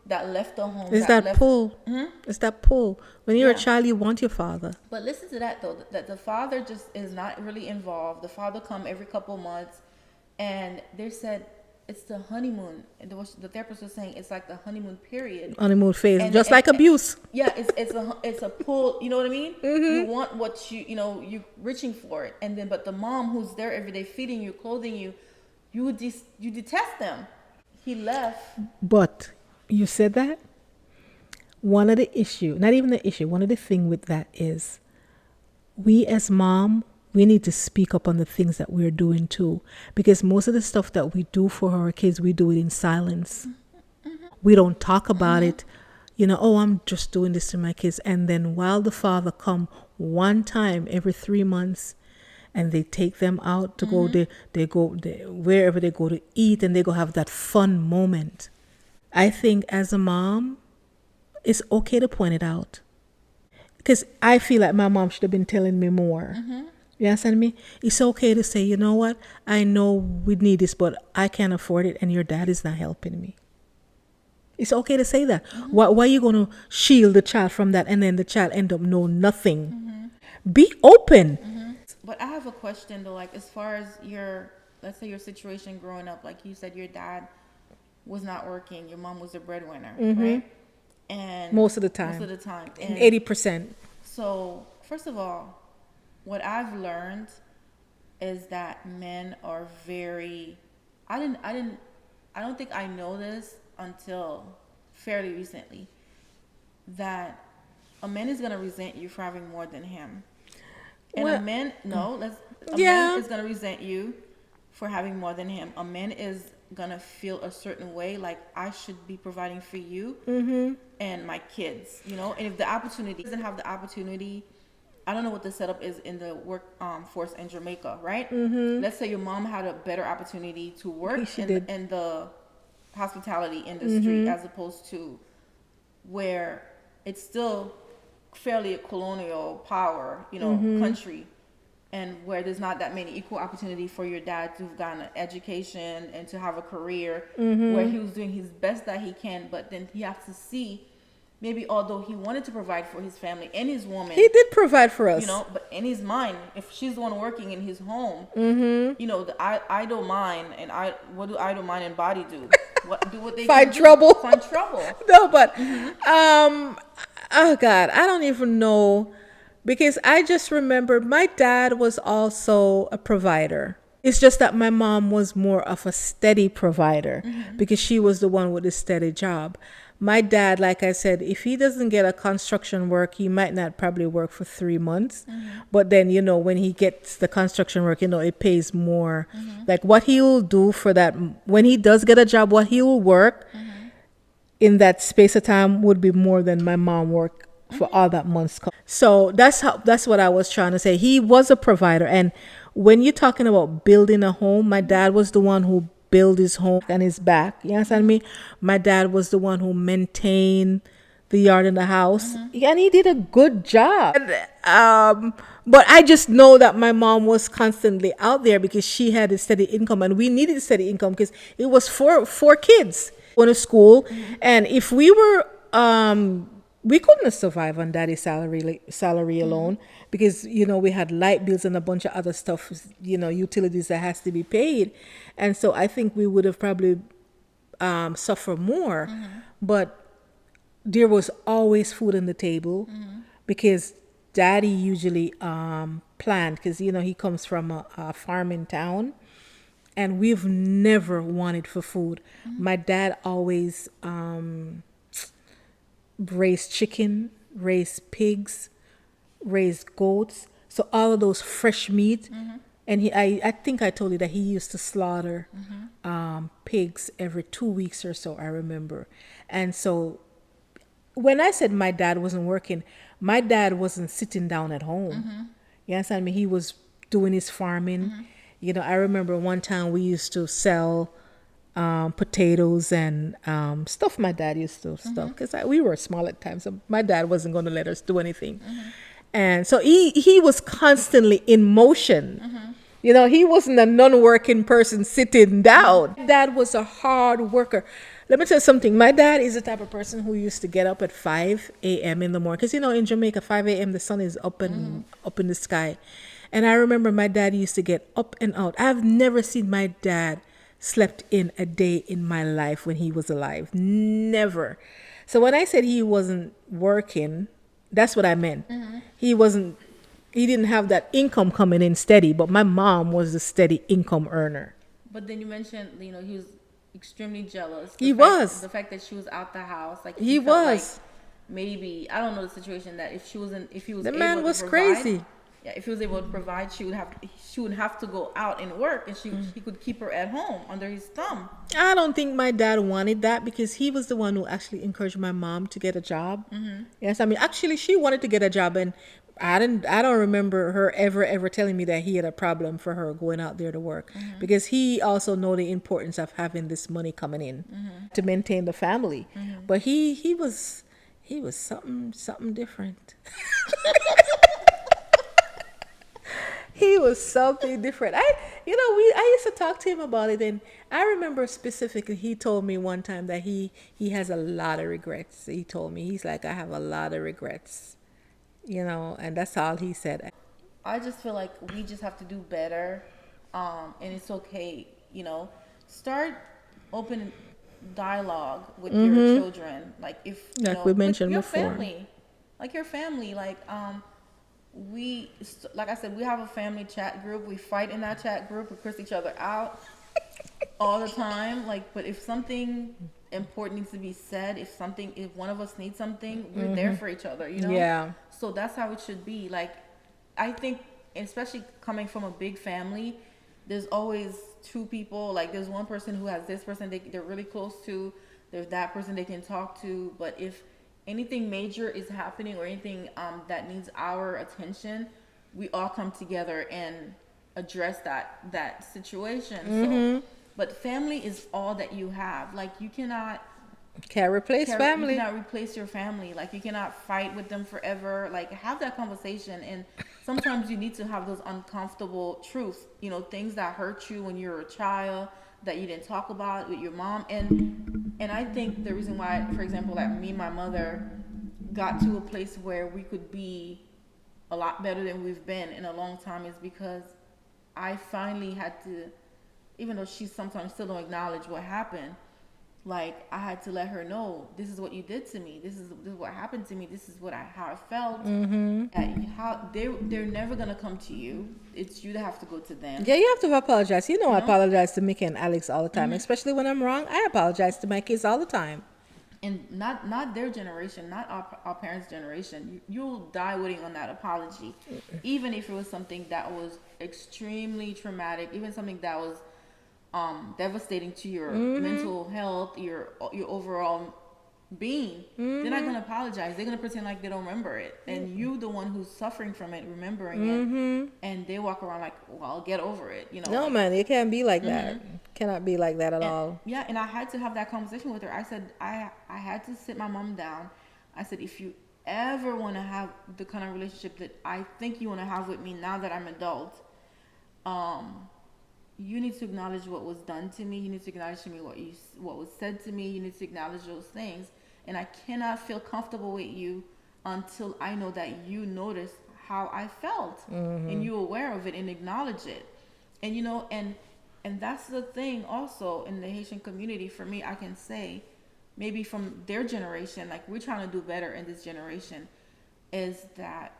that left the home. It's that pull. It's that pull. When you're a Yeah. child, you want your father. But listen to that though, that the father just is not really involved. The father come every couple months, and they said it's the honeymoon. And the therapist was saying it's like the honeymoon period. Honeymoon phase, And- just and- like abuse. Yeah, it's a pull. You know what I mean? You want what you reaching for it, and then but the mom who's there every day feeding you, clothing you, you detest them. He left. But you said that. One of the issue, not even the issue, one of the thing with that is we as mom, we need to speak up on the things that we're doing too. Because most of the stuff that we do for our kids, we do it in silence. We don't talk about it. Oh, I'm just doing this to my kids. And then while the father come one time every 3 months and they take them out to go, they go wherever they go to eat, and they go have that fun moment. I think as a mom, it's okay to point it out. Because I feel like my mom should have been telling me more. You understand me? It's okay to say, you know what? I know we need this, but I can't afford it, and your dad is not helping me. It's okay to say that. Why are you going to shield the child from that, and then the child end up know nothing? Be open. But I have a question though, like as far as let's say your situation growing up, like you said, your dad was not working, your mom was the breadwinner, right? And Most of the time. And 80%. So first of all, what I've learned is that men are very. I don't think I know this until fairly recently. That a man is gonna resent you for having more than him, and Well, a man man is gonna resent you for having more than him. A man is gonna feel a certain way, like I should be providing for you and my kids, and if the opportunity doesn't have the opportunity, I don't know what the setup is in the work force in Jamaica, right? Let's say your mom had a better opportunity to work in the hospitality industry as opposed to where it's still fairly a colonial power, country, and where there's not that many equal opportunity for your dad to have gotten an education and to have a career, where he was doing his best that he can, but then he has to see, maybe although he wanted to provide for his family and his woman, He did provide for us. but in his mind, if she's the one working in his home, the idle mind and what do idle mind and body do? What they Find can do? trouble. Find trouble. No, but oh God, I don't even know, because I just remember my dad was also a provider. It's just that my mom was more of a steady provider because she was the one with a steady job. My dad, like I said, if he doesn't get a construction work, he might not probably work for 3 months. But then, when he gets the construction work, it pays more. Like what he will do for that, when he does get a job, what he will work in that space of time would be more than my mom worked for all that months. So that's what I was trying to say. He was a provider. And when you're talking about building a home, my dad was the one who built his home and his back. You understand me? My dad was the one who maintained the yard in the house. And he did a good job. But I just know that my mom was constantly out there because she had a steady income, and we needed steady income because it was four kids going to school. And if we were we couldn't have survived on daddy's salary alone because, we had light bills and a bunch of other stuff, utilities that has to be paid. And so I think we would have probably suffered more. But there was always food on the table because daddy usually planned, because, he comes from a farming town. and we've never wanted for food. My dad always raised chicken, raised pigs, raised goats. So all of those fresh meat. And I think I told you that he used to slaughter pigs every 2 weeks or so, I remember. And so when I said my dad wasn't working, my dad wasn't sitting down at home. You understand me? He was doing his farming. You know, I remember one time we used to sell potatoes and stuff my dad used to stuff because we were small at times. So my dad wasn't going to let us do anything. And so he was constantly in motion. You know, he wasn't a non-working person sitting down. Dad was a hard worker. Let me tell you something. My dad is the type of person who used to get up at 5 a.m. in the morning. Because, you know, in Jamaica, 5 a.m. the sun is up and up in the sky. And I remember my dad used to get up and out. I've never seen my dad slept in a day in my life when he was alive. Never. So when I said he wasn't working, that's what I meant. He didn't have that income coming in steady, but my mom was the steady income earner. But then you mentioned, you know, he was extremely jealous. He was. The fact that she was out the house, like He felt was. like maybe, I don't know the situation, that if he was The able man to was provide, crazy. yeah, if he was able to provide, she would have to go out and work, and he could keep her at home under his thumb. I don't think my dad wanted that because he was the one who actually encouraged my mom to get a job. Yes, I mean, actually, she wanted to get a job, and I don't remember her ever telling me that he had a problem for her going out there to work because he also know the importance of having this money coming in to maintain the family. But he was something different. He was something different. I used to talk to him about it, and I remember specifically he told me one time that he has a lot of regrets. He told me, he's like, I have a lot of regrets, you know, and that's all he said. I just feel like we just have to do better, and it's okay, you know, start open dialogue with your children, like if you Like know, we mentioned with before. your family, like I said, we have a family chat group. We fight in that chat group. We curse each other out all the time. Like, but if something important needs to be said, if one of us needs something, we're there for each other, you know? Yeah. So that's how it should be. Like, I think, especially coming from a big family, there's always two people. Like, there's one person who has this person they're really close to. There's that person they can talk to. But if anything major is happening or anything that needs our attention, we all come together and address that situation. So, but family is all that you have. Like, you cannot replace family. You cannot replace your family. Like, you cannot fight with them forever. Like, have that conversation. And sometimes you need to have those uncomfortable truths, you know, things that hurt you when you were a child that you didn't talk about with your mom. And I think the reason why, for example, like me and my mother got to a place where we could be a lot better than we've been in a long time is because I finally had to, even though she sometimes still don't acknowledge what happened, like, I had to let her know, this is what you did to me. This is what happened to me. This is how I felt. How they're never gonna come to you. It's you that have to go to them. Yeah, you have to apologize. You know, I apologize to Mickey and Alex all the time, especially when I'm wrong. I apologize to my kids all the time. And not their generation, not our parents' generation. You'll die waiting on that apology, even if it was something that was extremely traumatic, even something that was devastating to your mental health, your overall being. They're not gonna apologize. They're gonna pretend like they don't remember it, and you, the one who's suffering from it, remembering it, and they walk around like, "Well, get over it," you know. No, man, it can't be like that. Cannot be like that at all. Yeah, and I had to have that conversation with her. I said, I had to sit my mom down. I said, if you ever want to have the kind of relationship that I think you want to have with me now that I'm adult, you need to acknowledge what was done to me. You need to acknowledge to me what was said to me. You need to acknowledge those things. And I cannot feel comfortable with you until I know that you notice how I felt and you're aware of it and acknowledge it. And you know, and that's the thing also in the Haitian community. For me, I can say, maybe from their generation, like, we're trying to do better in this generation, is that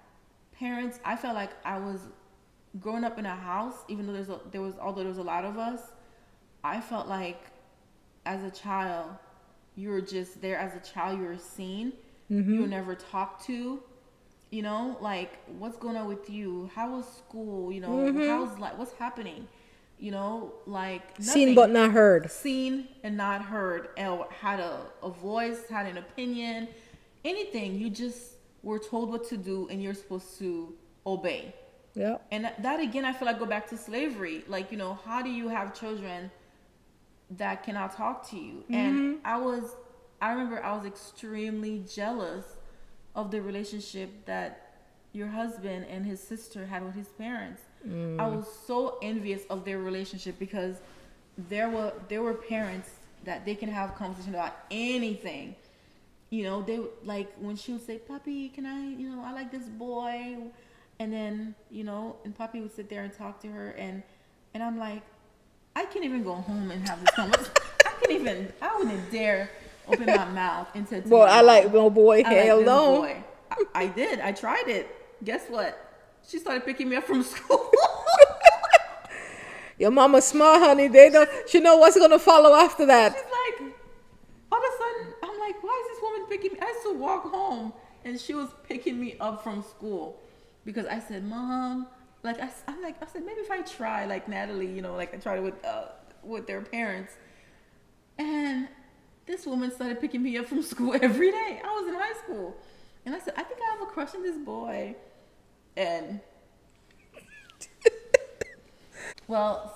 I felt like I was growing up in a house, even though there was a lot of us, I felt like as a child, you were just there as a child, you were seen, you were never talked to, you know, like what's going on with you? How was school? You know, how's like what's happening? You know, like nothing. Seen but not heard. Seen and not heard, and had a voice, had an opinion, anything. You just were told what to do, and you're supposed to obey. Yeah. And that again, I feel like go back to slavery. Like, you know, how do you have children that cannot talk to you? And I remember I was extremely jealous of the relationship that your husband and his sister had with his parents. I was so envious of their relationship because there were parents that they can have conversation about anything. You know, they like when she would say, "Papi, can I? You know, I like this boy," and then you know, and Papi would sit there and talk to her, and I'm like, I can't even go home and have this conversation. I wouldn't dare open my mouth and say, "Well, I like no boy, hell no." Boy. I did. I tried it. Guess what? She started picking me up from school. Your mama's smart, honey. She know what's gonna follow after that. She's like, all of a sudden, I'm like, why is this woman picking me? I used to walk home, and she was picking me up from school because I said, Mom, like I said, maybe if I try like Natalie, you know, like I tried it with their parents, and this woman started picking me up from school every day. I was in high school, and I said, I think I have a crush on this boy, and. Well,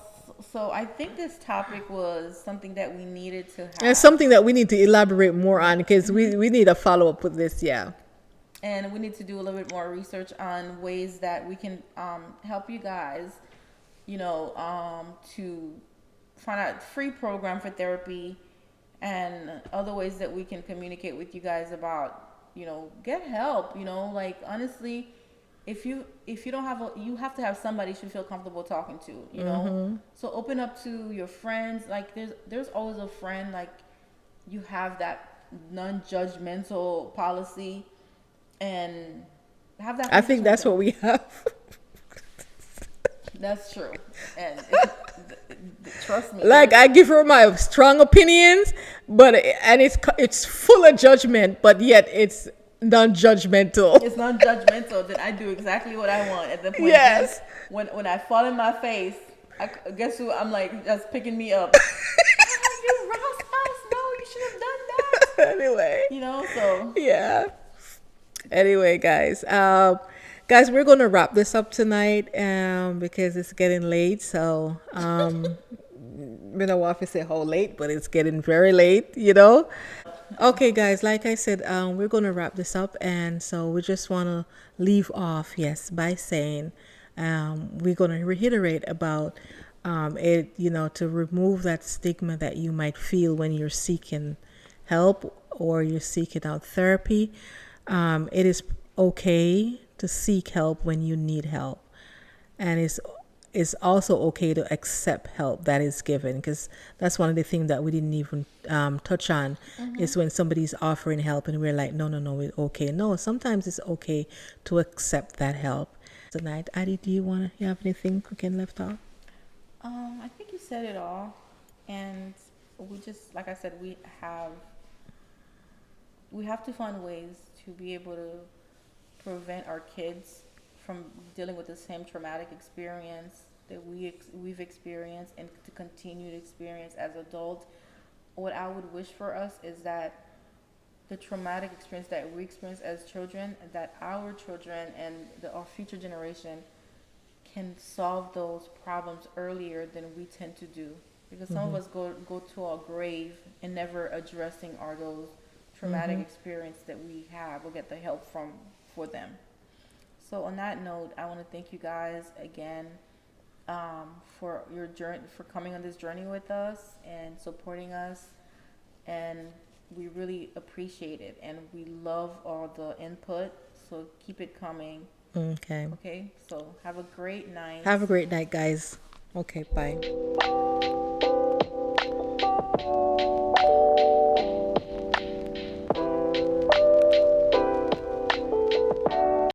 so I think this topic was something that we needed to have. And something that we need to elaborate more on because we need a follow-up with this, yeah. And we need to do a little bit more research on ways that we can help you guys, you know, to find out free program for therapy and other ways that we can communicate with you guys about, you know, get help, you know, like honestly, if you don't have you have to have somebody you should feel comfortable talking to, you know. So open up to your friends. Like there's always a friend. Like you have that non-judgmental policy, and have that. I think that's what we have. That's true, and trust me. Like I give her my strong opinions, but it's full of judgment, but yet it's non-judgmental. It's non-judgmental. That I do exactly what I want at the point. Yes. When I fall in my face, guess who? I'm like just picking me up. You roast us. No, you should have done that. Anyway. You know. So. Yeah. Anyway, guys. Guys, we're gonna wrap this up tonight because it's getting late. So we don't want to say how late, but it's getting very late. You know. Okay, guys, like I said, we're going to wrap this up. And so we just want to leave off, yes, by saying we're going to reiterate about it, you know, to remove that stigma that you might feel when you're seeking help or you're seeking out therapy. It is okay to seek help when you need help. And it's also okay to accept help that is given, because that's one of the things that we didn't even touch on is when somebody's offering help and we're like, no, it's okay. No, sometimes it's okay to accept that help. Tonight, Addie, do you have anything again left off? I think you said it all, and we just, like I said, we have to find ways to be able to prevent our kids from dealing with the same traumatic experience that we've experienced and to continue to experience as adults. What I would wish for us is that the traumatic experience that we experience as children, that our children and our future generation can solve those problems earlier than we tend to do. Because some of us go to our grave and never addressing those traumatic experience that we have. We'll get the help for them. So on that note, I want to thank you guys again for your journey, for coming on this journey with us and supporting us, and we really appreciate it, and we love all the input. So keep it coming. Okay. Okay. So have a great night. Have a great night, guys. Okay. Bye.